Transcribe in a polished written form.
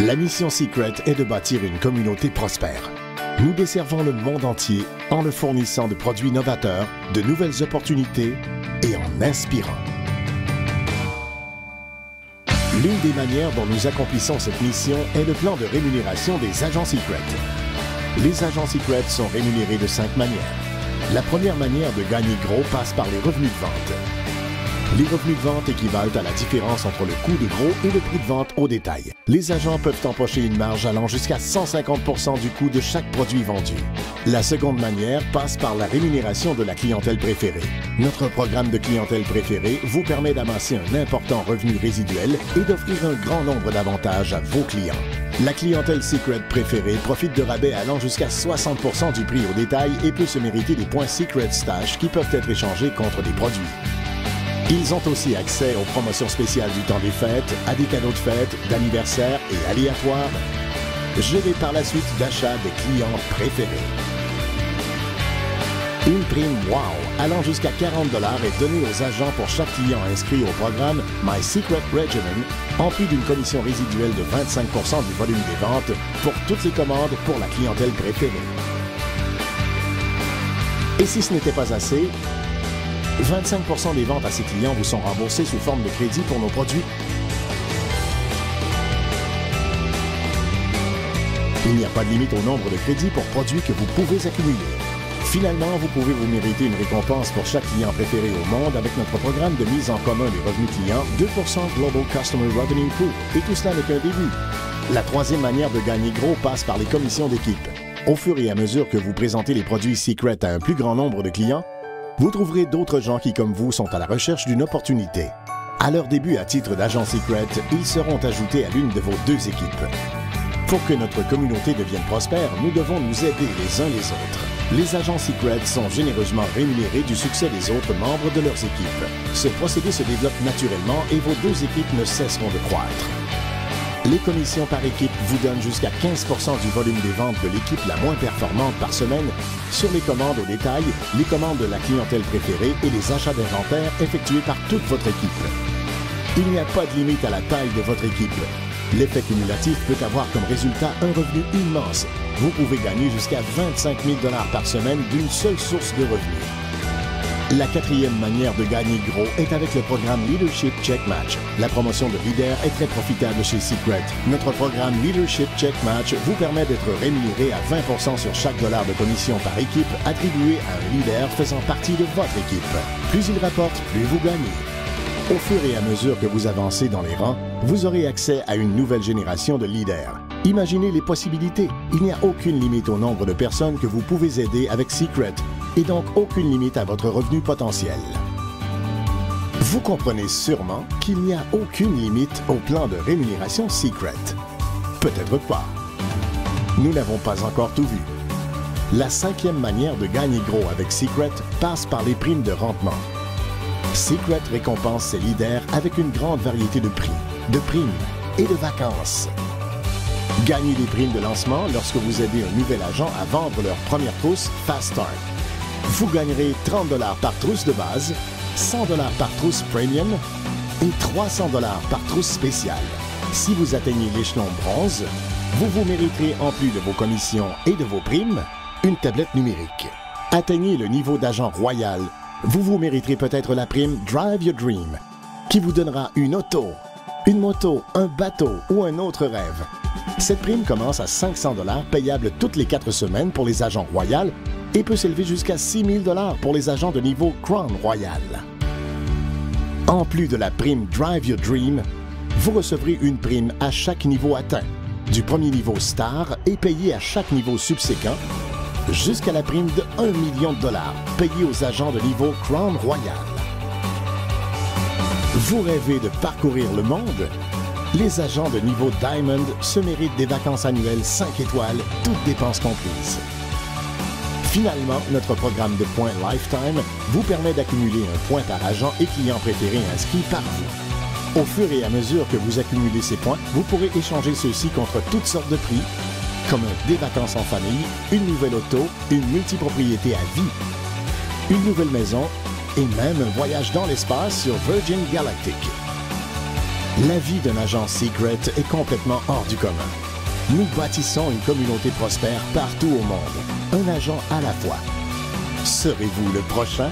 La mission Secret est de bâtir une communauté prospère. Nous desservons le monde entier en le fournissant de produits novateurs, de nouvelles opportunités et en inspirant. L'une des manières dont nous accomplissons cette mission est le plan de rémunération des agents Secret. Les agents Secret sont rémunérés de 5 manières. La première manière de gagner gros passe par les revenus de vente. Les revenus de vente équivalent à la différence entre le coût de gros et le prix de vente au détail. Les agents peuvent empocher une marge allant jusqu'à 150% du coût de chaque produit vendu. La seconde manière passe par la rémunération de la clientèle préférée. Notre programme de clientèle préférée vous permet d'amasser un important revenu résiduel et d'offrir un grand nombre d'avantages à vos clients. La clientèle Secret préférée profite de rabais allant jusqu'à 60% du prix au détail et peut se mériter des points Secret Stash qui peuvent être échangés contre des produits. Ils ont aussi accès aux promotions spéciales du temps des fêtes, à des cadeaux de fête, d'anniversaire et aléatoires, gérés par la suite d'achat des clients préférés. Une prime WOW allant jusqu'à 40$ est donnée aux agents pour chaque client inscrit au programme My Secret Regimen, en plus d'une commission résiduelle de 25% du volume des ventes pour toutes les commandes pour la clientèle préférée. Et si ce n'était pas assez, 25% des ventes à ces clients vous sont remboursées sous forme de crédit pour nos produits. Il n'y a pas de limite au nombre de crédits pour produits que vous pouvez accumuler. Finalement, vous pouvez vous mériter une récompense pour chaque client préféré au monde avec notre programme de mise en commun des revenus clients 2% Global Customer Revenue Pool. Et tout cela n'est qu'un début. La troisième manière de gagner gros passe par les commissions d'équipe. Au fur et à mesure que vous présentez les produits Secret à un plus grand nombre de clients, vous trouverez d'autres gens qui, comme vous, sont à la recherche d'une opportunité. À leur début à titre d'agent Secret, ils seront ajoutés à l'une de vos 2 équipes. Pour que notre communauté devienne prospère, nous devons nous aider les uns les autres. Les agents Secret sont généreusement rémunérés du succès des autres membres de leurs équipes. Ce procédé se développe naturellement et vos 2 équipes ne cesseront de croître. Les commissions par équipe vous donnent jusqu'à 15% du volume des ventes de l'équipe la moins performante par semaine sur les commandes au détail, les commandes de la clientèle préférée et les achats d'inventaire effectués par toute votre équipe. Il n'y a pas de limite à la taille de votre équipe. L'effet cumulatif peut avoir comme résultat un revenu immense. Vous pouvez gagner jusqu'à 25 000$ par semaine d'une seule source de revenus. La quatrième manière de gagner gros est avec le programme Leadership Check Match. La promotion de leader est très profitable chez Secret. Notre programme Leadership Check Match vous permet d'être rémunéré à 20% sur chaque dollar de commission par équipe attribué à un leader faisant partie de votre équipe. Plus il rapporte, plus vous gagnez. Au fur et à mesure que vous avancez dans les rangs, vous aurez accès à une nouvelle génération de leaders. Imaginez les possibilités. Il n'y a aucune limite au nombre de personnes que vous pouvez aider avec Secret et donc aucune limite à votre revenu potentiel. Vous comprenez sûrement qu'il n'y a aucune limite au plan de rémunération Secret. Peut-être pas. Nous n'avons pas encore tout vu. La 5e manière de gagner gros avec Secret passe par les primes de rendement. Secret récompense ses leaders avec une grande variété de prix, de primes et de vacances. Gagnez des primes de lancement lorsque vous aidez un nouvel agent à vendre leur première trousse Fast Start. Vous gagnerez 30$ par trousse de base, 100$ par trousse Premium et 300$ par trousse spéciale. Si vous atteignez l'échelon bronze, vous vous mériterez, en plus de vos commissions et de vos primes, une tablette numérique. Atteignez le niveau d'agent royal, vous vous mériterez peut-être la prime Drive Your Dream, qui vous donnera une auto, une moto, un bateau ou un autre rêve. Cette prime commence à 500$ payable toutes les 4 semaines pour les agents royaux et peut s'élever jusqu'à 6 000$ pour les agents de niveau Crown Royal. En plus de la prime Drive Your Dream, vous recevrez une prime à chaque niveau atteint, du premier niveau Star et payé à chaque niveau subséquent, jusqu'à la prime de 1 million $, payée aux agents de niveau Crown Royal. Vous rêvez de parcourir le monde? Les agents de niveau Diamond se méritent des vacances annuelles 5 étoiles, toutes dépenses comprises. Finalement, notre programme de points Lifetime vous permet d'accumuler un point par agent et client préféré inscrit par vous. Au fur et à mesure que vous accumulez ces points, vous pourrez échanger ceux-ci contre toutes sortes de prix, comme des vacances en famille, une nouvelle auto, une multipropriété à vie, une nouvelle maison et même un voyage dans l'espace sur Virgin Galactic. La vie d'un agent Secret est complètement hors du commun. Nous bâtissons une communauté prospère partout au monde, un agent à la fois. Serez-vous le prochain?